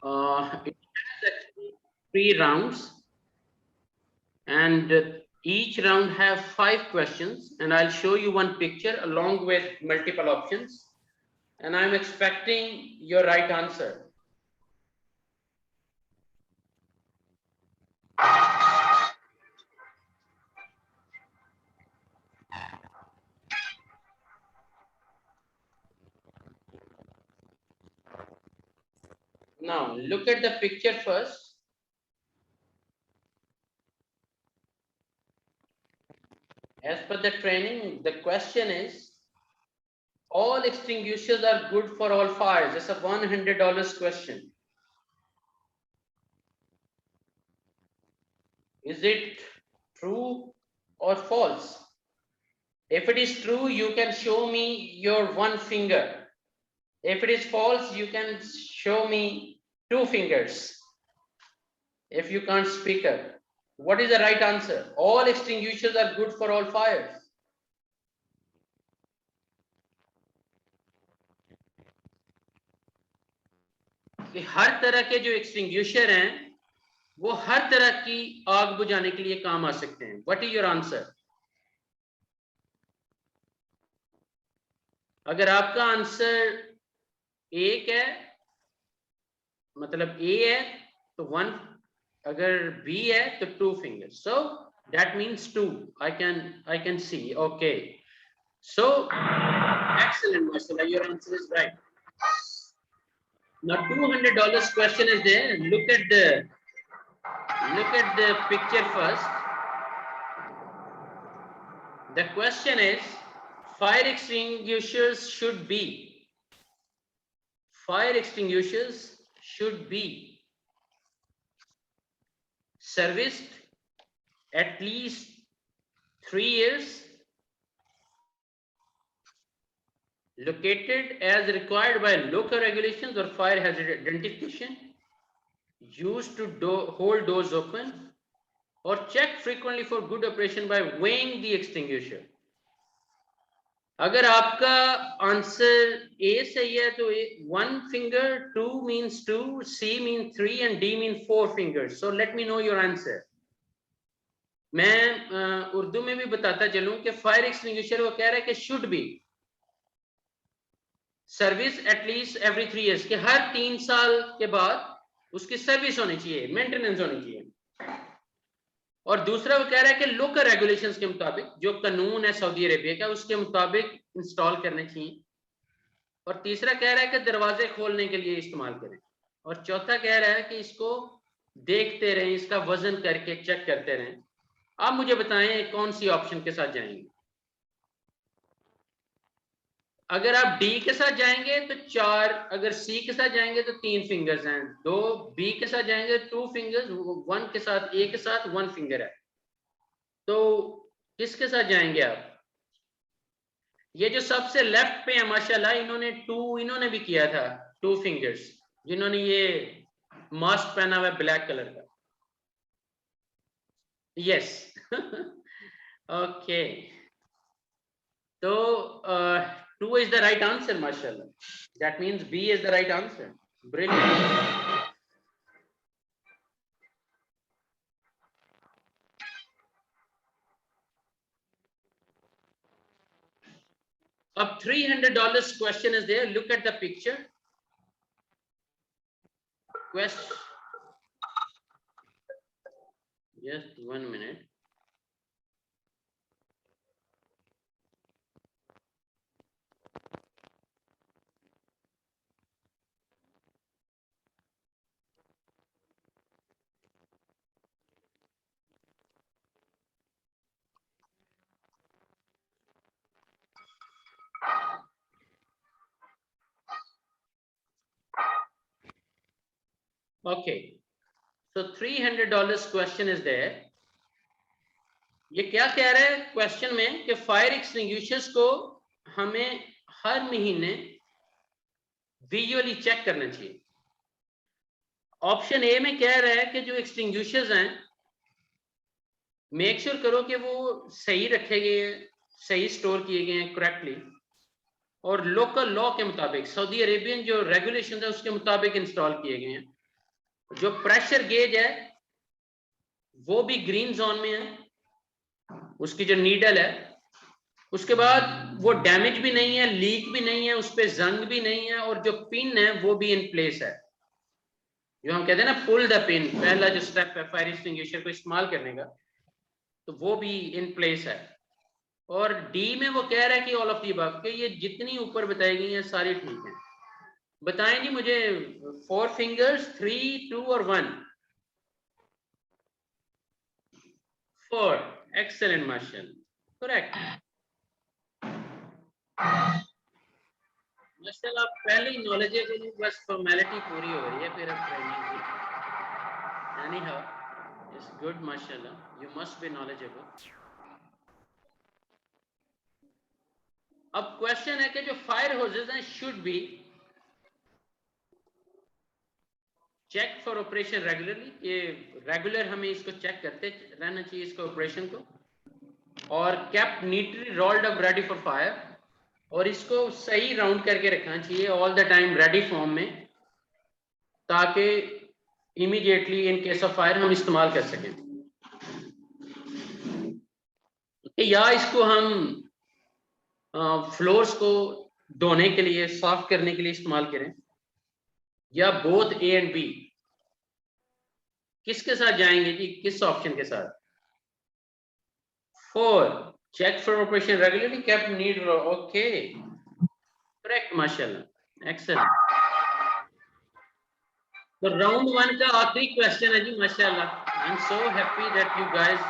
It has actually 3 rounds, and each round have 5 questions, and I'll show you one picture along with multiple options, and I'm expecting your right answer. Now, look at the picture first. As per the training, the question is, all extinguishers are good for all fires. It's a $100 question. Is it true or false? If it is true, you can show me your one finger. If it is false, you can show me 2 fingers. If you can't speak up. What is the right answer? All extinguishers are good for all fires. कि हर तरह के जो extinguisher हैं वो हर तरह की आग बुझाने के लिए काम आ सकते हैं. What is your answer? अगर आपका आंसर एक है, मतलब ए है तो 1, अगर बी है तो 2 fingers. So that means 2. I can see. Okay, so excellent, Marcella, your answer is right. Now $200 question is there. Look at the picture first. The question is, fire extinguishers should be serviced at least 3 years, located as required by local regulations or fire hazard identification, used to hold doors open, or check frequently for good operation by weighing the extinguisher. अगर आपका answer A सही है तो 1 finger, 2 means 2, C means 3 and D means 4 fingers. So let me know your answer. मैं उर्दू में भी बताता चलूं कि फायर एक्सटिंग्विशर वो कह रहा है कि should be service at least every 3 years, कि हर 3 साल के बाद उसकी सर्विस होनी चाहिए, मेंटेनेंस होनी चाहिए. और दूसरा वो कह रहा है कि लोकल रेगुलेशंस के मुताबिक, जो कानून है सऊदी अरेबिया का, उसके मुताबिक इंस्टॉल करने चाहिए. और तीसरा कह रहा है कि दरवाजे खोलने के लिए इस्तेमाल करें. और चौथा कह रहा है कि इसको देखते रहें, इसका वजन करके चेक करते रहें. आप मुझे बताएं कौन सी ऑप्शन के साथ जाएंगे. अगर आप डी के साथ जाएंगे तो 4, अगर सी के साथ जाएंगे तो 3 फिंगर्स हैं, 2 बी के साथ जाएंगे 2 फिंगर्स, 1 के साथ, ए के साथ 1 फिंगर है. तो किसके साथ जाएंगे आप? ये जो सबसे लेफ्ट पे है माशाल्लाह, इन्होंने 2, इन्होंने भी किया था 2 फिंगर्स, जिन्होंने ये मास्क पहना हुआ है ब्लैक कलर का. यस. ओके, तो 2 is the right answer, mashallah. That means B is the right answer. Brilliant. अब $300 question is there. Look at the picture. Question. Just 1 minute. Okay, so $300 question is there. ये क्या कह रहा है question में कि fire extinguishers को हमें हर महीने विजुअली चेक करना चाहिए. ऑप्शन ए में कह रहा है कि जो एक्सटिंग्विशर्स हैं मेक श्योर करो कि वो सही रखे गए हैं, सही स्टोर किए गए हैं करेक्टली, और लोकल लॉ के मुताबिक, सऊदी अरेबियन जो रेगुलेशन है उसके मुताबिक इंस्टॉल किए गए हैं. जो प्रेशर गेज है वो भी ग्रीन जोन में है, उसकी जो नीडल है। उसके बाद वो डैमेज भी नहीं है, लीक भी नहीं है, उस पर जंग भी नहीं है, और जो पिन है वो भी इन प्लेस है। जो हम कहते हैं ना पुल द पिन, पहला जो स्टेप है फायर एक्सटिंग्विशर को इस्तेमाल करने का, तो वो भी इन प्लेस है। और डी में वो कह रहा है कि ऑल ऑफ दी अबव, कि ये जितनी ऊपर बताई गई है सारी ठीक है। बताएं जी मुझे 4 फिंगर्स, 3, 2 और 1। 4, एक्सेलेंट माशाल्लाह, करेक्ट। माशाल्लाह आप पहले ही नॉलेजेबल हो, बस फॉर्मेलिटी पूरी हो रही है, फिर अब ट्रेनिंग की। एनीहाउ इट्स गुड माशाल्लाह, यू मस्ट बी नॉलेजेबल। अब क्वेश्चन है कि जो फायर होजेस हैं should be check for operation regularly, ये रेगुलर हमें इसको चेक करते रहना चाहिए इसको ऑपरेशन को, और kept neatly rolled up ready for fire, और इसको सही राउंड करके रखना चाहिए all the time ready form में, ताकि immediately in case of fire हम इस्तेमाल कर सकें। या इसको हम फ्लोर्स को धोने के लिए, साफ करने के लिए इस्तेमाल करें, या बोथ ए एंड बी। किसके साथ जाएंगे जी, किस ऑप्शन के साथ? 4, check for operation regularly, kept need, okay, correct माशाल्लाह, excellent। तो राउंड 1 का आखिरी क्वेश्चन है जी माशाल्लाह। I am so happy that you guys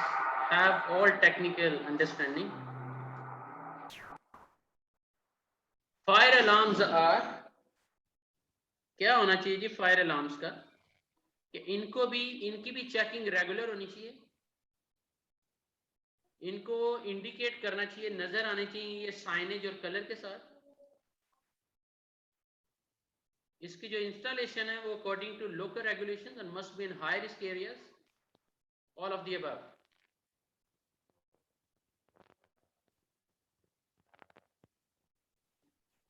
have all technical understanding. Fire alarms are, क्या होना चाहिए जी फायर अलार्म्स का, कि इनको भी, इनकी भी चेकिंग रेगुलर होनी चाहिए, इनको इंडिकेट करना चाहिए, नजर आने चाहिए ये साइनेज और कलर के साथ। इसकी जो इंस्टॉलेशन है वो according to local regulations and must be in high risk areas, all of the above.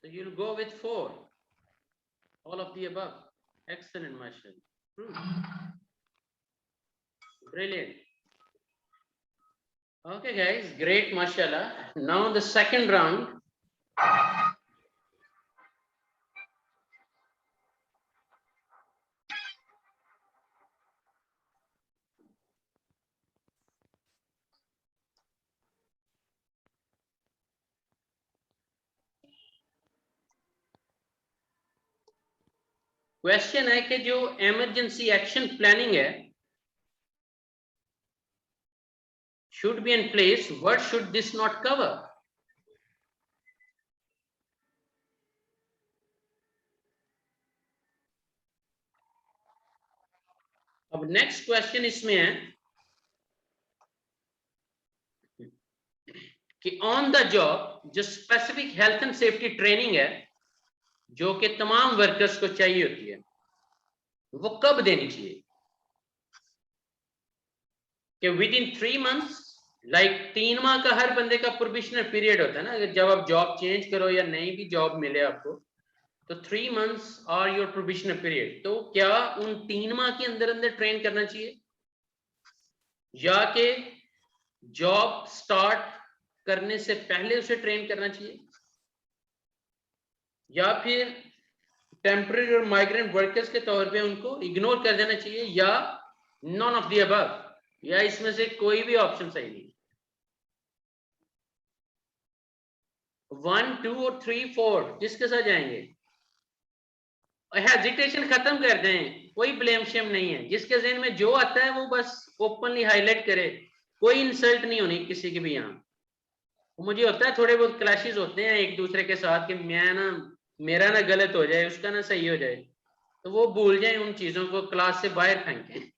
So you'll go with 4, all of the above. Excellent, mashallah. Brilliant. Okay, guys, great, mashallah. Now the second round. Question है कि जो emergency action planning है should be in place, what should this not cover? अब next question इसमें है कि on the job जो specific health and safety training है जो कि तमाम वर्कर्स को चाहिए होती है, वो कब देनी चाहिए? कि विद इन 3 मंथ्स, लाइक 3 माह का हर बंदे का प्रोबेशनल पीरियड होता है ना, अगर जब आप जॉब चेंज करो या नई भी जॉब मिले आपको, तो 3 months are your probational period. तो क्या उन 3 माह के अंदर अंदर ट्रेन करना चाहिए, या कि जॉब स्टार्ट करने से पहले उसे ट्रेन करना चाहिए, या फिर टेम्पररी और माइग्रेंट वर्कर्स के तौर पे उनको इग्नोर कर देना चाहिए, या नॉन ऑफ द अबव, या इसमें से कोई भी ऑप्शन सही नहीं? 1, 2 और 3, 4 जिसके साथ जाएंगे? हेजिटेशन खत्म कर दें, कोई ब्लेम शेम नहीं है, जिसके ज़हन में जो आता है वो बस ओपनली हाईलाइट करे, कोई इंसल्ट नहीं होनी किसी की भी। यहाँ मुझे होता है थोड़े बहुत क्लैशेस होते हैं एक दूसरे के साथ, कि मैं ना, मेरा ना गलत हो जाए, उसका ना सही हो जाए, तो वो भूल जाए उन चीजों को, क्लास से बाहर फेंकें।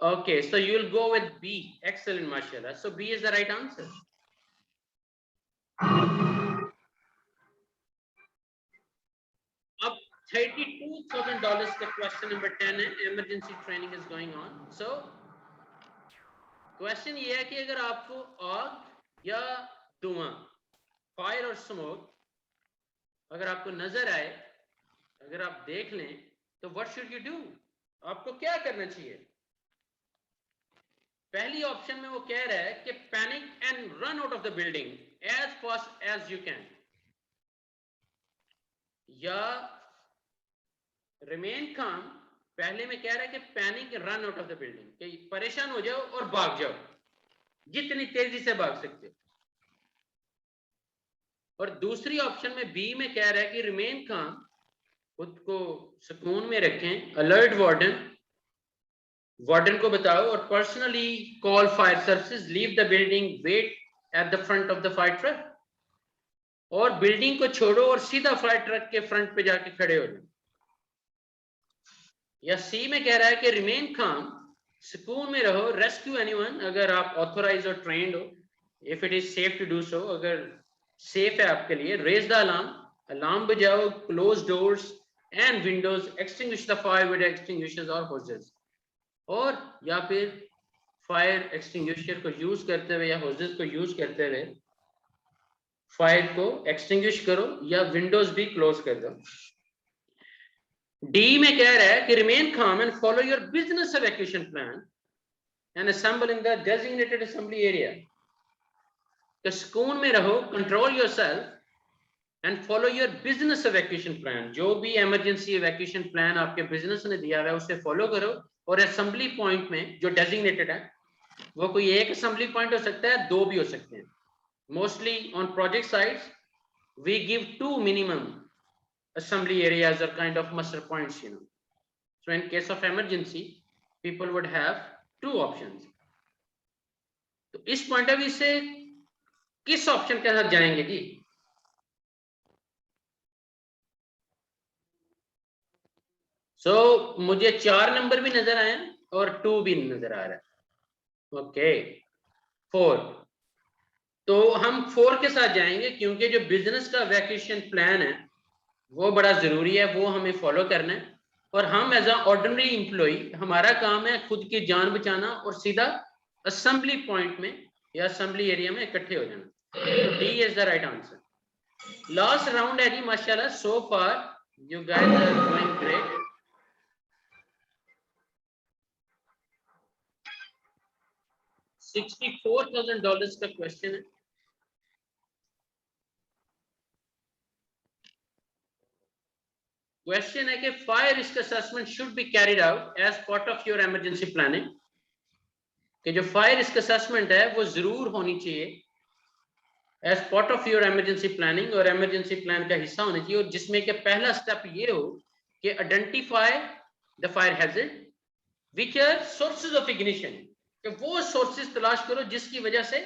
Okay, so you'll go with B. Excellent, mashallah. So B is the right answer. अब $32,000 का क्वेश्चन नंबर 10 है, emergency training is going on. So question ये है कि अगर आपको आग या धुआं, फायर और स्मोक अगर आपको नजर आए, अगर आप देख लें, तो व्हाट शुड यू डू, आपको क्या करना चाहिए? पहली ऑप्शन में वो कह रहा है कि panic and run out of the building as fast as you can, या रिमेन काम, पहले में कह रहा है कि panic run out of the building, कि परेशान हो जाओ और भाग जाओ, जितनी तेजी से भाग सकते हो। और दूसरी ऑप्शन में बी में कह रहा है कि रिमेन काम, खुद को सुकून में रखें, अलर्ट वार्डन को बताओ और personally call fire services, leave the building, wait at the front of the fire truck, और बिल्डिंग को छोड़ो और सीधा फायर ट्रक के फ्रंट पे जाके खड़े हो जाओ। या सी में कह रहा है कि रिमेन काम, सुकून में रहो, रेस्क्यू एनीवन अगर आप ऑथोराइज और ट्रेंड हो, if it is safe to do so, अगर सेफ है आपके लिए, रेज द अलार्म, अलार्म बजाओ, close doors and windows, extinguish the fire with extinguishers और होजेस, और या फिर फायर एक्सटिंग्विशर को यूज करते हुए या होजेस को यूज करते हुए फायर को एक्सटिंग्विश करो या विंडोज भी क्लोज कर दो। डी में कह रहा है कि remain calm and follow your business evacuation plan and assemble in the designated assembly area, तो सुकून में रहो, control yourself and follow your business evacuation plan, जो भी इमरजेंसी evacuation plan आपके बिजनेस ने दिया हुआ है उसे फॉलो करो, और असेंबली पॉइंट में जो डेजिग्नेटेड है, वो कोई एक असेंबली पॉइंट हो सकता है, दो भी हो सकते हैं। Mostly on project sites we give 2 minimum assembly areas or kind of muster points, you know. So in case of emergency, people would have 2 options. तो इस पॉइंट ऑफ व्यू से किस ऑप्शन के साथ जाएंगे जी? मुझे 4 नंबर भी नजर आए और 2 भी नजर आ रहा है। ओके 4, तो हम 4 के साथ जाएंगे, क्योंकि जो बिजनेस का वैकेशन प्लान है वो बड़ा जरूरी है, वो हमें फॉलो करना है, और हम एज अ ऑर्डिनरी एम्प्लॉय हमारा काम है खुद की जान बचाना और सीधा असेंबली पॉइंट में या असेंबली एरिया में इकट्ठे हो जाना। तो D is the right answer. Last round है जी, माशाल्लाह so far you guys are doing great. $64,000 का क्वेश्चन है। क्वेश्चन है कि fire risk assessment should be carried out as part of your emergency planning, कि जो फायर रिस्क असेसमेंट है वो जरूर होनी चाहिए as part of your emergency planning, और इमरजेंसी प्लान का हिस्सा होना चाहिए, और जिसमें कि पहला स्टेप ये हो कि identify the fire hazard which are sources of ignition, कि वो सोर्सेज तलाश करो जिसकी वजह से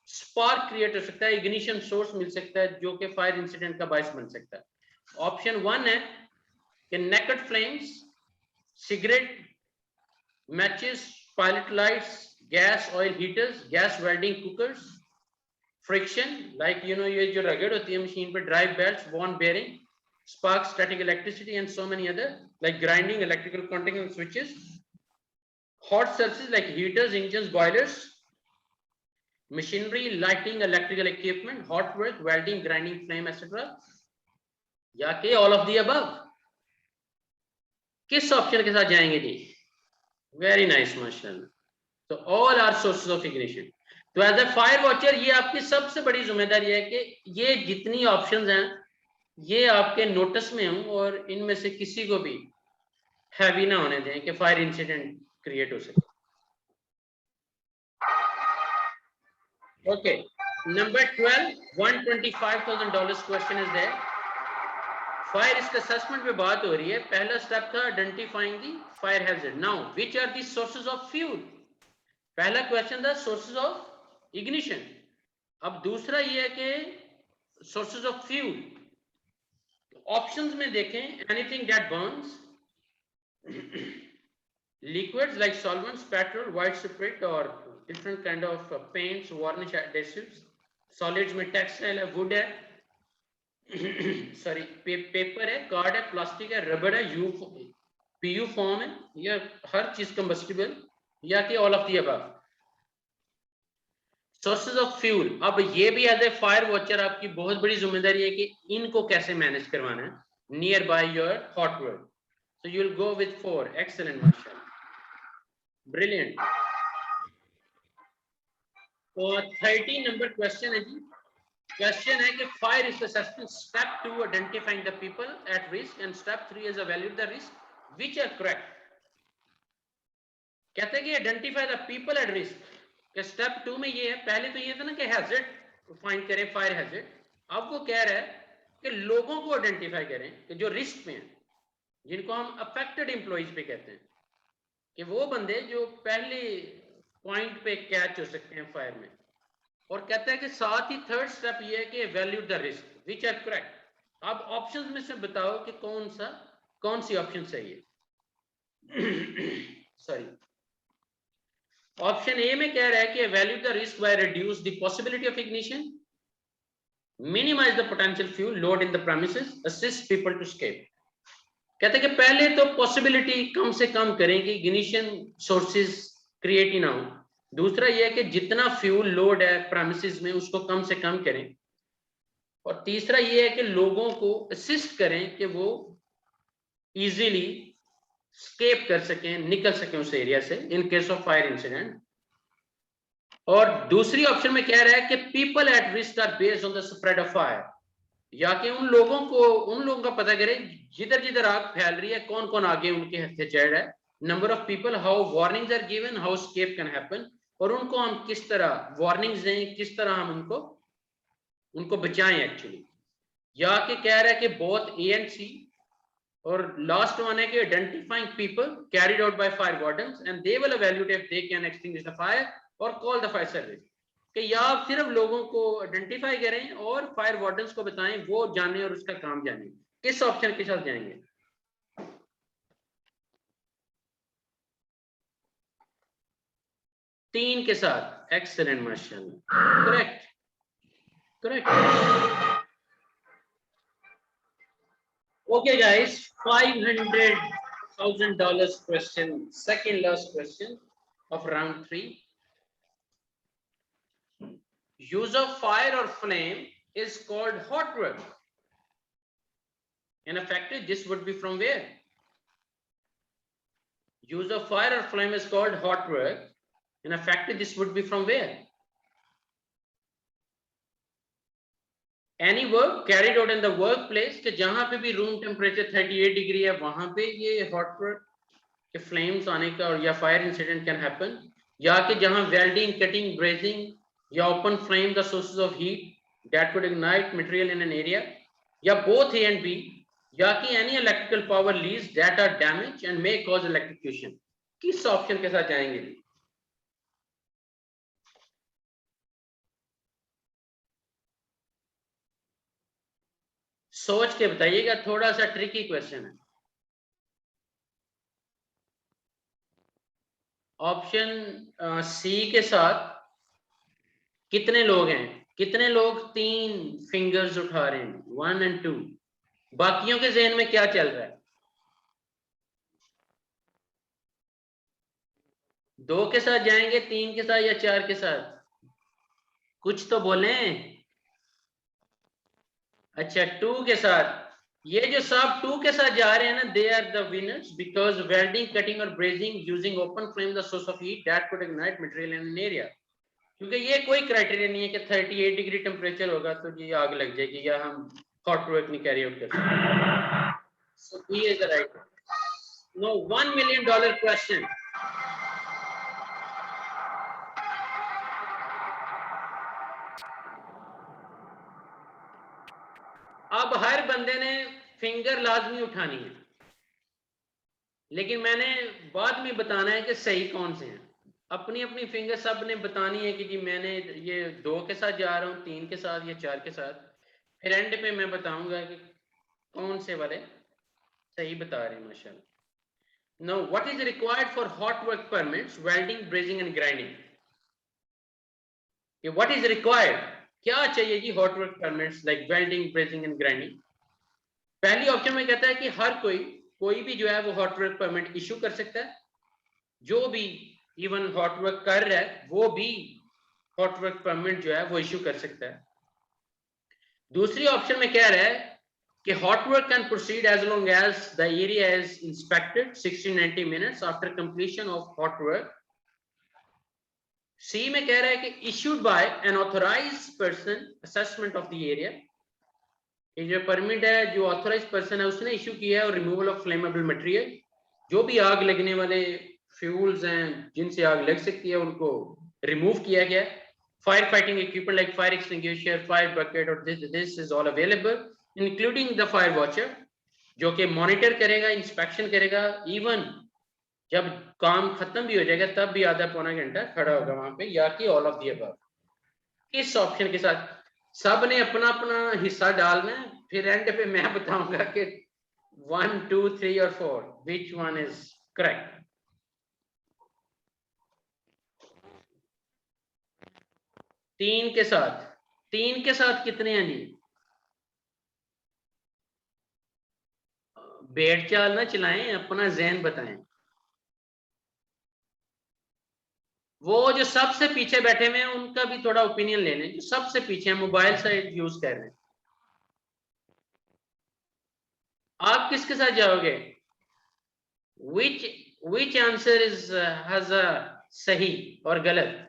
स्पार्क क्रिएट हो सकता है, इग्निशन सोर्स मिल सकता है जो कि फायर इंसिडेंट का बायस बन सकता है। ऑप्शन 1 है कि naked flames, cigarette, matches, pilot lights, gas oil heaters, gas welding cookers, friction like you know ये जो रगड़ होती है मशीन पे, drive belts, worn bearing, spark, static electricity and so many other like grinding, electrical contacting and switches, hot surfaces like heaters, engines, boilers, machinery, lighting, electrical equipment, hot work, welding, grinding, flame, etc. या के all of the above? किस option के साथ जाएंगे जी? Very nice माशाल्लाह। तो all are sources of ignition. तो एज ए फायर वॉचर ये आपकी सबसे बड़ी जिम्मेदारी है कि ये जितनी ऑप्शंस हैं ये आपके नोटिस में हो और इनमें से किसी को भी हैवी ना होने दें कि फायर इंसिडेंट क्रिएट हो सके। Okay number 12, $125,000 question is there. Fire risk assessment पे बात हो रही है। पहला स्टेप था identifying the fire hazard. Now which are the sources of fuel. पहला क्वेश्चन था सोर्सेज ऑफ इग्निशन। अब दूसरा ये है कि सोर्सेज ऑफ फ्यूल। ऑप्शंस में देखें, anything that Burns, liquids like solvents, petrol, white spirit or different kind of paints, varnish adhesives, solids में textile है, wood है, सॉरी पेपर है, कार्ड है, प्लास्टिक है, रबर है, PU फॉर्म है, या हर चीज कंबस्टिबल, या कि all of the above. Sources of fuel. अब ये भी एज ए फायर वॉचर आपकी बहुत बड़ी जिम्मेदारी है कि इनको कैसे मैनेज करवाना है near by your hot work. So you will go with 4. Excellent, mashallah. Brilliant. तो 30 नंबर क्वेश्चन है जी. क्वेश्चन है कि fire risk assessment step 2 identifying the people at risk and step 3 is evaluate the risk which are correct. कहते हैं कि identify the people at risk के step 2 में ये है. पहले तो ये था ना कि हैजर्ड फाइंड करें, फायर हैजर्ड. अब वो कह रहा है कि लोगों को आइडेंटिफाई करें कि जो रिस्क में हैं, जिनको हम अफेक्टेड एम्प्लॉइज पे कहते हैं, कि वो बंदे जो पहले पॉइंट पे कैच हो सकते हैं फायर में. और कहता है कि साथ ही थर्ड स्टेप ये है कि evaluate the risk which are correct. अब ऑप्शंस में से बताओ कि कौन सी ऑप्शन सही है. सॉरी, ऑप्शन ए में कह रहा है कि evaluate the risk by reduce the possibility of ignition, minimize the potential fuel load in the premises, assist people to escape. कहते हैं कि पहले तो पॉसिबिलिटी कम से कम करें कि इग्निशन सोर्सेज क्रिएट ही ना हो. दूसरा यह है कि जितना फ्यूल लोड है प्रेमिसेस में उसको कम से कम करें. और तीसरा यह है कि लोगों को असिस्ट करें कि वो इजीली स्केप कर सकें, निकल सकें उस एरिया से in case of fire incident. और दूसरी ऑप्शन में कह रहा है कि people at risk are based on the spread of fire, या कि उन लोगों का पता करें जिधर जिधर आग फैल रही है कौन कौन आगे उनके हत्थे चढ़ है, number of people, how warnings are given, how escape can happen, और उनको हम किस तरह वार्निंग्स दें, किस तरह हम उनको बचाएं एक्चुअली. या कि कह रहा है कि बोथ ए एंड सी. और लास्ट वन है कि identifying people carried out by fire wardens and they will evaluate if they can extinguish the fire और कॉल द फायर सर्विस. कि या आप सिर्फ लोगों को आइडेंटिफाई करें और फायर वार्डन्स को बताएं, वो जाने और उसका काम जाने. किस ऑप्शन के साथ जाएंगे? तीन के साथ. एक्सीलेंट, माशाल्लाह. Correct. Okay guys, $500,000 question, second last question of round 3. Use of fire or flame is called hot work. In effect, this would be from where? Use of fire or flame is called hot work. In effect, this would be from where? Any work carried out in the workplace कि जहां पे भी room temperature 38 degree है वहां पे ये hot work के flames आने का और या फायर इंसिडेंट कैन हैपन. या कि जहां वेल्डिंग, कटिंग, ब्रेजिंग या open flame the sources of heat that could ignite material in an area, या बोथ ए एंड बी, या कि any electrical power leads that are damage and may cause electrocution. किस option के साथ जाएंगे? सोच के बताइएगा, थोड़ा सा ट्रिकी क्वेश्चन है. ऑप्शन सी के साथ कितने लोग हैं? कितने लोग 3 फिंगर्स उठा रहे हैं? 1 और 2. बाकियों के ज़हन में क्या चल रहा है? 2 के साथ जाएंगे, 3 के साथ या 4 के साथ? कुछ तो बोलें. अच्छा, 2 के साथ. ये जो सब 2 के साथ जा रहे हैं ना, they are the winners because welding, cutting और brazing using open flame the source of heat that could ignite material in an area. क्योंकि ये कोई क्राइटेरिया नहीं है कि 38 डिग्री टेम्परेचर होगा तो ये आग लग जाएगी या हम हॉट वर्क नहीं कैरी आउट कर सकते. So B is the right. No, $1 million question. अब हर बंदे ने फिंगर लाजमी उठानी है, लेकिन मैंने बाद में बताना है कि सही कौन से हैं. अपनी अपनी फिंगर सब ने बतानी है कि जी मैंने ये 2 के साथ जा रहा हूँ, 3 के साथ या 4 के साथ. फिर एंड पे मैं बताऊंगा कि कौन से वाले सही बता रहे हैं. माशाल्लाह. Now what is required for hot work permits, welding, brazing and grinding? ये व्हाट इज रिक्वायर्ड, क्या चाहिए जी hot work permits like welding, brazing and grinding? पहली ऑप्शन में कहता है कि हर कोई भी जो है वो हॉट वर्क परमिट इशू कर सकता है. जो भी इवन हॉट वर्क कर रहा है वो भी हॉट वर्क परमिट जो है वो इशू कर सकता है. दूसरी ऑप्शन में कह रहा है कि hot work can proceed as long as the area is inspected 60-90 minutes after completion of hot work. C में कह रहा है कि issued by an authorized person assessment of the area. ये जो परमिट है जो ऑथोराइज पर्सन है उसने इशू किया है और रिमूवल ऑफ फ्लेमेबल मटेरियल, जो भी आग लगने वाले फ्यूल्स हैं जिनसे आग लग सकती है उनको रिमूव किया गया। Fire fighting equipment like fire extinguisher, fire bucket और this is all available including the fire watcher जो कि मॉनिटर करेगा, इंस्पेक्शन करेगा, इवन जब काम खत्म भी हो जाएगा तब भी आधा पौना घंटा खड़ा होगा वहां पे, या कि ऑल ऑफ द अबव। किस ऑप्शन के साथ सब ने अपना अपना हिस्सा डालना है, फिर एंड पे मैं बताऊंगा कि 1 2 3 और 4 विच वन इज करेक्ट। तीन के साथ कितने हैं जी? बेड़ चाल ना चलाएं, अपना जहन बताएं। वो जो सबसे पीछे बैठे हुए हैं उनका भी थोड़ा ओपिनियन ले लें, जो सबसे पीछे मोबाइल साइट यूज कर रहे हैं। आप किसके साथ जाओगे? which answer is has a सही और गलत?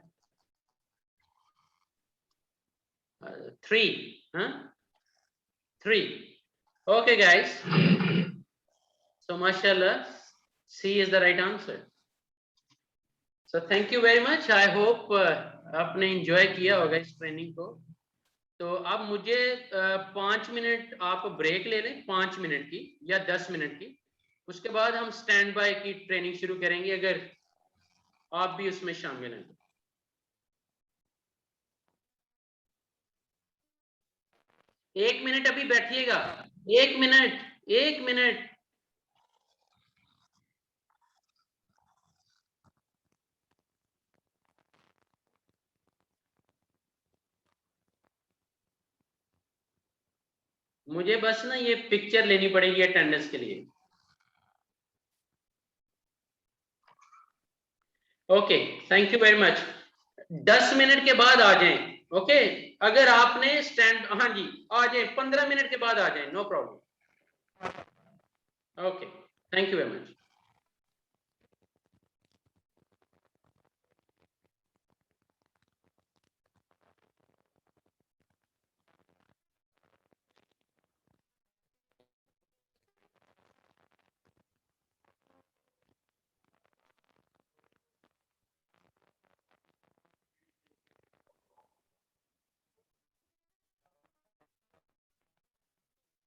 3 3 okay guys, so mashallah C is the right answer. So thank you very much. I hope आपने enjoy किया होगा इस ट्रेनिंग को। तो अब मुझे 5 मिनट आप ब्रेक ले लें, 5 मिनट की या 10 मिनट की, उसके बाद हम स्टैंड बाय की ट्रेनिंग शुरू करेंगे अगर आप भी उसमें शामिल हैं। 1 मिनट अभी बैठिएगा, 1 मिनट, 1 मिनट। मुझे बस ना ये पिक्चर लेनी पड़ेगी अटेंडेंस के लिए। Okay, thank you very much. 10 minute के बाद आ जाएं। ओके, अगर आपने स्टैंड, हाँ जी आ जाएं, 15 मिनट के बाद आ जाएं, no problem. Okay, thank you very much.